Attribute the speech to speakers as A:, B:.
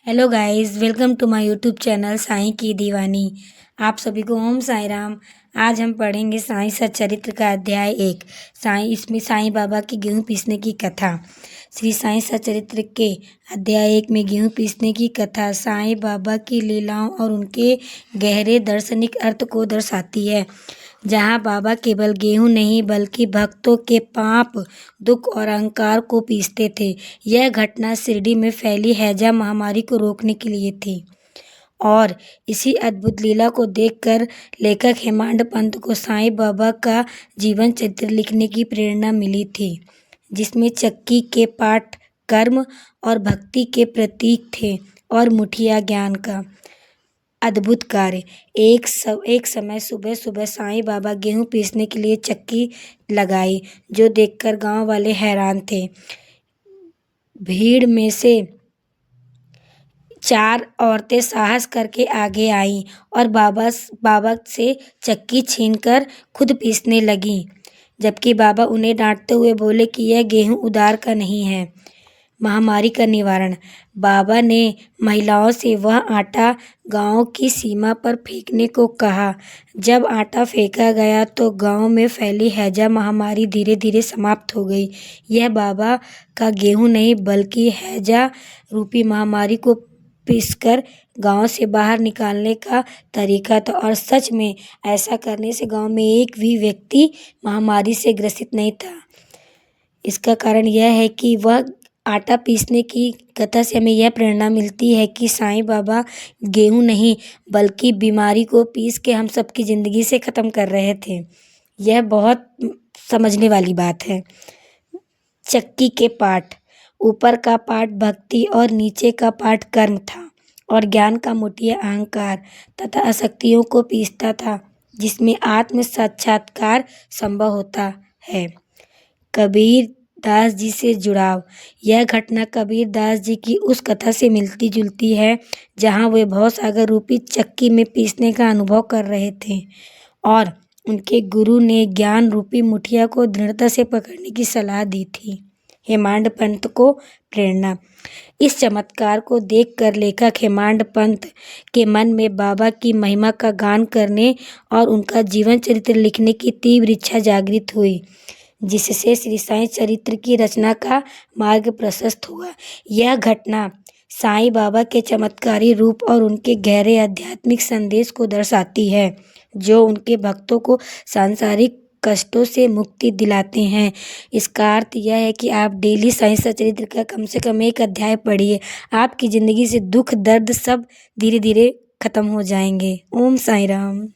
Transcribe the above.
A: Hello guys, welcome to my YouTube channel Sai की दीवानी। आप सभी को ओम साईं राम। आज हम पढ़ेंगे साईं सच्चरित्र का अध्याय 1। इसमें साईं बाबा की गेहूँ पीसने की कथा। श्री साईं सच्चरित्र के अध्याय 1 में गेहूँ पीसने की कथा साईं बाबा की लीलाओं और उनके गहरे दार्शनिक अर्थ को दर्शाती है। जहाँ बाबा केवल गेहूँ नहीं बल्कि भक्तों के पाप, दुख और अहंकार को पीसते थे। यह घटना शिरडी में फैली हैजा महामारी को रोकने के लिए थी और इसी अद्भुत लीला को देखकर लेखक हेमांड पंत को साईं बाबा का जीवन चरित्र लिखने की प्रेरणा मिली थी, जिसमें चक्की के पाठ कर्म और भक्ति के प्रतीक थे और मुठिया ज्ञान का अद्भुत कार्य। एक समय सुबह सुबह साईं बाबा गेहूँ पीसने के लिए चक्की लगाई, जो देखकर गांव वाले हैरान थे। भीड़ में से 4 औरतें साहस करके आगे आईं और बाबा से चक्की छीनकर खुद पीसने लगीं, जबकि बाबा उन्हें डांटते हुए बोले कि यह गेहूँ उधार का नहीं है। महामारी का निवारण। बाबा ने महिलाओं से वह आटा गांव की सीमा पर फेंकने को कहा। जब आटा फेंका गया तो गांव में फैली हैजा महामारी धीरे धीरे समाप्त हो गई। यह बाबा का गेहूं नहीं बल्कि हैजा रूपी महामारी को पीसकर गांव से बाहर निकालने का तरीका था, और सच में ऐसा करने से गांव में एक भी व्यक्ति महामारी से ग्रसित नहीं था। इसका कारण यह है कि वह आटा पीसने की कथा से हमें यह प्रेरणा मिलती है कि साईं बाबा गेहूं नहीं बल्कि बीमारी को पीस के हम सबकी ज़िंदगी से ख़त्म कर रहे थे। यह बहुत समझने वाली बात है। चक्की के पाठ। ऊपर का पाठ भक्ति और नीचे का पाठ कर्म था, और ज्ञान का मुठिया अहंकार तथा आसक्तियों को पीसता था, जिसमें आत्म साक्षात्कार संभव होता है। कबीर दास जी से जुड़ाव। यह घटना कबीर दास जी की उस कथा से मिलती जुलती है जहाँ वे भवसागर रूपी चक्की में पीसने का अनुभव कर रहे थे और उनके गुरु ने ज्ञान रूपी मुठिया को दृढ़ता से पकड़ने की सलाह दी थी। हेमांड पंत को प्रेरणा। इस चमत्कार को देखकर लेखक हेमांड पंत के मन में बाबा की महिमा का गान करने और उनका जीवन चरित्र लिखने की तीव्र इच्छा जागृत हुई, जिससे श्री साईं चरित्र की रचना का मार्ग प्रशस्त हुआ। यह घटना साईं बाबा के चमत्कारी रूप और उनके गहरे आध्यात्मिक संदेश को दर्शाती है, जो उनके भक्तों को सांसारिक कष्टों से मुक्ति दिलाते हैं। इसका अर्थ यह है कि आप डेली साईं सच्चरित्र का कम से कम एक अध्याय पढ़िए। आपकी ज़िंदगी से दुख दर्द सब धीरे धीरे खत्म हो जाएंगे। ओम साईं राम।